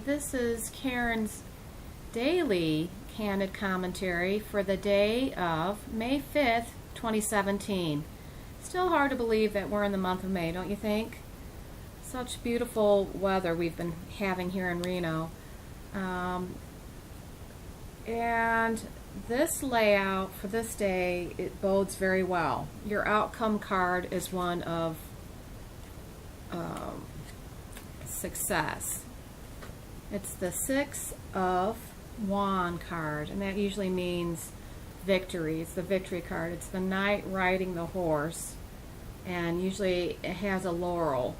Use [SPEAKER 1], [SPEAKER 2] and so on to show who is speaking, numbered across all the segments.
[SPEAKER 1] this is Karen's daily candid commentary for the day of May 5th, 2017. Still hard to believe that we're in the month of May, don't you think? Such beautiful weather we've been having here in Reno. And this layout for this day, it bodes very well. Your outcome card is one of success. It's the Six of Wand card, and that usually means victory. It's the victory card. It's the knight riding the horse, and usually it has a laurel.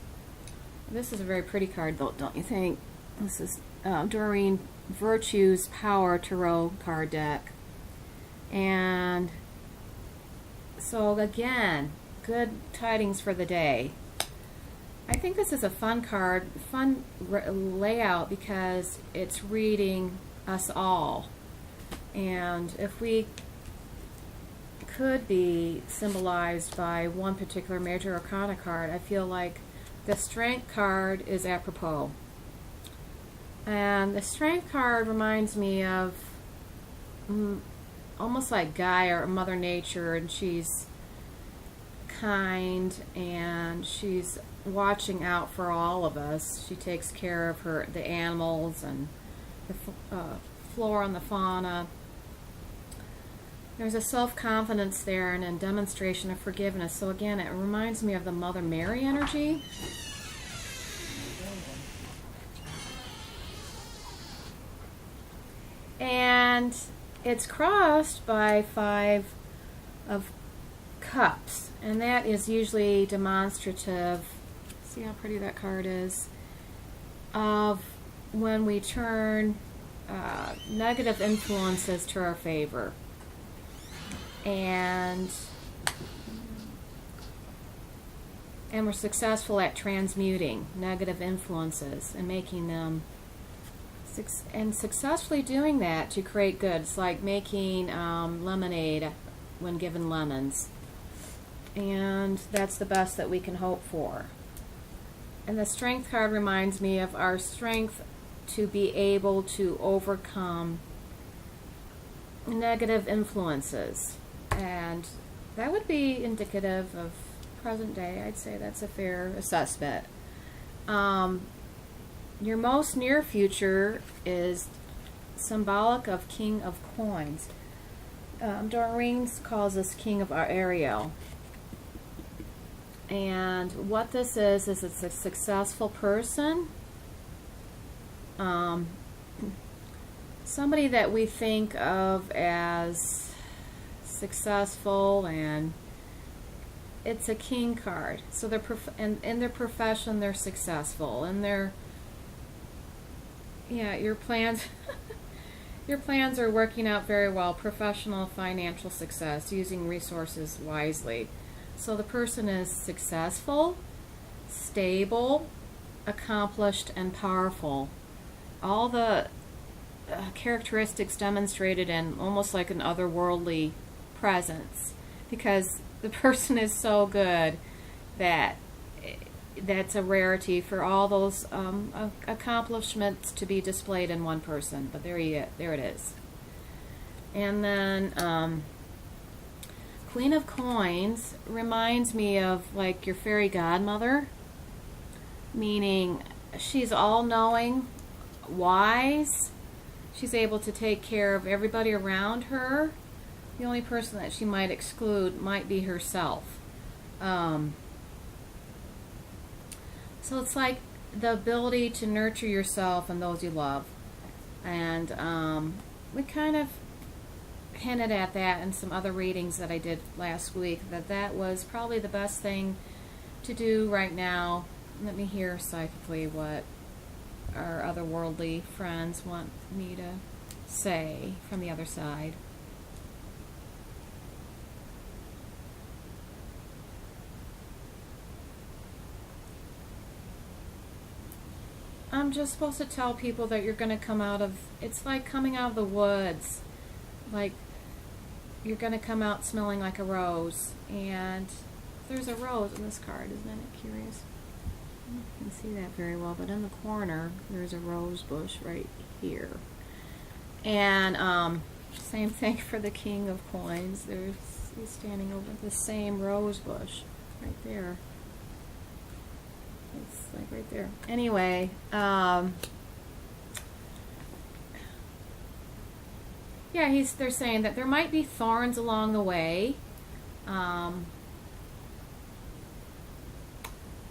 [SPEAKER 1] This is a very pretty card, though, don't you think? This is Doreen Virtue's Power Tarot card deck. And so again, good tidings for the day. I think this is a fun card, fun layout, because it's reading us all. And if we could be symbolized by one particular major arcana card, I feel like the Strength card is apropos. And the Strength card reminds me of almost like Gaia or Mother Nature, and she's kind and she's watching out for all of us. She takes care of the animals and the flora and the fauna. There's a self-confidence there and a demonstration of forgiveness. So again, it reminds me of the Mother Mary energy. And it's crossed by Five of Cups, and that is usually demonstrative, see how pretty that card is, of when we turn negative influences to our favor. And we're successful at transmuting negative influences and making them, and successfully doing that to create good. It's like making lemonade when given lemons. And that's the best that we can hope for. And the Strength card reminds me of our strength to be able to overcome negative influences. And that would be indicative of present day. I'd say that's a fair assessment. Your most near future is symbolic of King of Coins. Doreen calls us King of Ariel. And what this is it's a successful person. Somebody that we think of as successful, and it's a king card. So they're in their profession, they're successful, and your plans your plans are working out very well. Professional financial success, using resources wisely. So the person is successful, stable, accomplished, and powerful. All the characteristics demonstrated in almost like an otherworldly presence, because the person is so good that that's a rarity for all those accomplishments to be displayed in one person. But there it is. And then Queen of Coins reminds me of like your fairy godmother, meaning she's all-knowing, wise. She's able to take care of everybody around her. The only person that she might exclude might be herself. So it's like the ability to nurture yourself and those you love. And we kind of hinted at that in some other readings that I did last week, that was probably the best thing to do right now. Let me hear psychically what our otherworldly friends want me to say from the other side. I'm just supposed to tell people that you're going to come out of, it's like coming out of the woods. Like you're going to come out smelling like a rose. And there's a rose in this card, isn't it curious? You can see that very well, but in the corner there's a rose bush right here. And same thing for the King of Coins. He's standing over the same rose bush right there. It's like right there. Anyway, yeah, they're saying that there might be thorns along the way.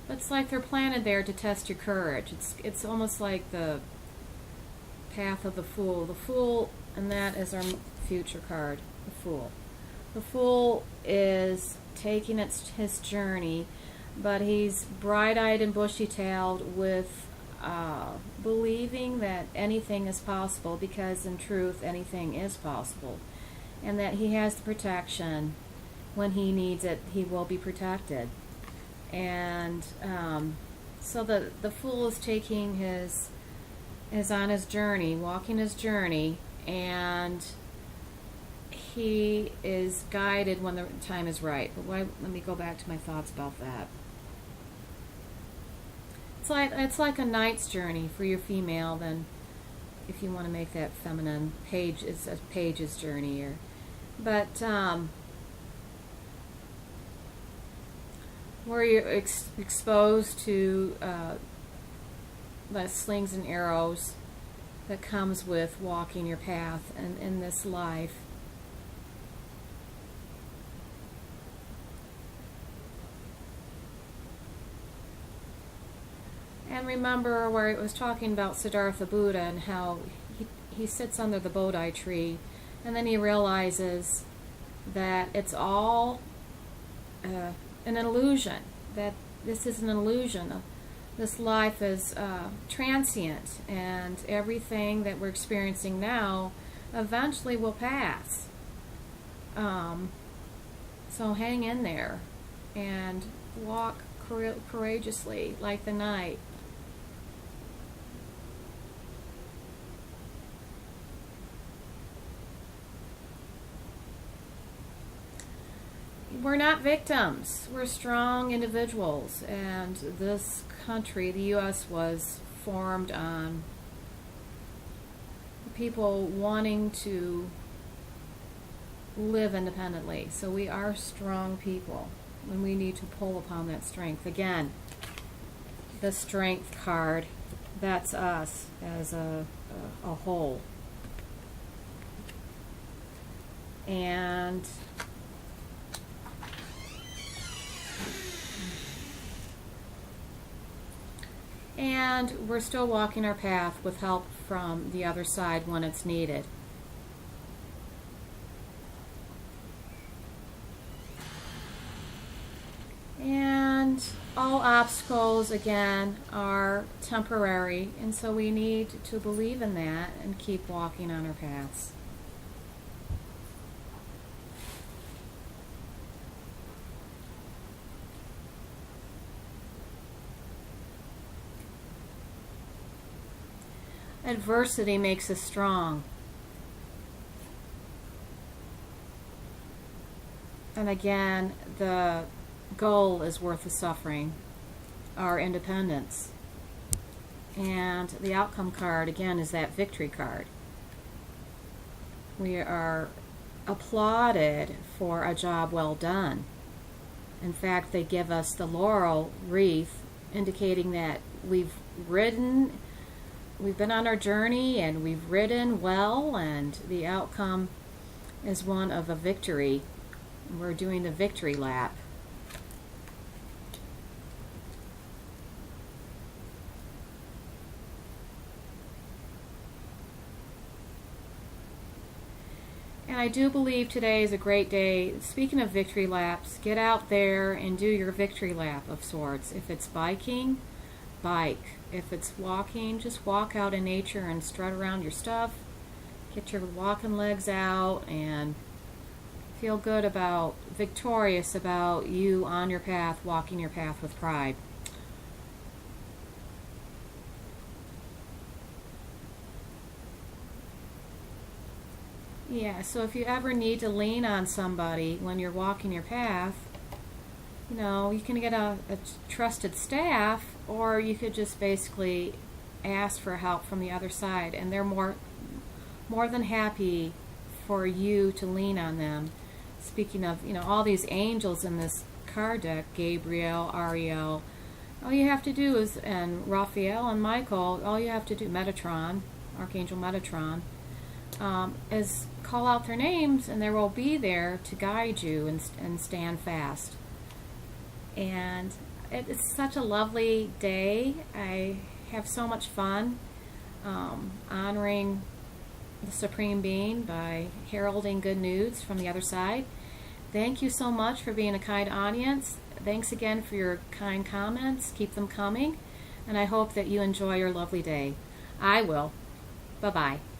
[SPEAKER 1] It's like they're planted there to test your courage. It's almost like the path of the Fool. The Fool, and that is our future card, the Fool. The Fool is taking his journey, but he's bright-eyed and bushy-tailed with believing that anything is possible, because in truth anything is possible, and that he has the protection. When he needs it, he will be protected. And so the Fool is taking is on his journey, walking his journey, and he is guided when the time is right. But let me go back to my thoughts about that. It's like a knight's journey for your female. Then, if you want to make that feminine, page is a page's journey. But where you're exposed to the slings and arrows that comes with walking your path and in this life. And remember where it was talking about Siddhartha Buddha and how he sits under the Bodhi tree, and then he realizes that it's all an illusion, that this is an illusion. This life is transient, and everything that we're experiencing now eventually will pass. So hang in there and walk courageously like the knight. We're not victims. We're strong individuals, and this country, the U.S., was formed on people wanting to live independently. So we are strong people, and we need to pull upon that strength. Again, the Strength card, that's us as a whole. And we're still walking our path with help from the other side when it's needed. And all obstacles, again, are temporary, and so we need to believe in that and keep walking on our paths. Adversity makes us strong. And again, the goal is worth the suffering, our independence. And the outcome card, again, is that victory card. We are applauded for a job well done. In fact, they give us the laurel wreath, indicating that we've been on our journey and we've ridden well, and the outcome is one of a victory. We're doing the victory lap. And I do believe today is a great day. Speaking of victory laps, get out there and do your victory lap of sorts. If it's biking, bike. If it's walking, just walk out in nature and strut around your stuff. Get your walking legs out and feel good victorious about you on your path, walking your path with pride. Yeah, so if you ever need to lean on somebody when you're walking your path, You can get a trusted staff, or you could just basically ask for help from the other side, and they're more than happy for you to lean on them. Speaking of, all these angels in this card deck, Gabriel, Ariel, all you have to do is, and Raphael and Michael, all you have to do, Metatron, Archangel Metatron, is call out their names, and they will be there to guide you and stand fast. And it's such a lovely day. I have so much fun honoring the Supreme Being by heralding good news from the other side. Thank you so much for being a kind audience. Thanks again for your kind comments. Keep them coming. And I hope that you enjoy your lovely day. I will. Bye-bye.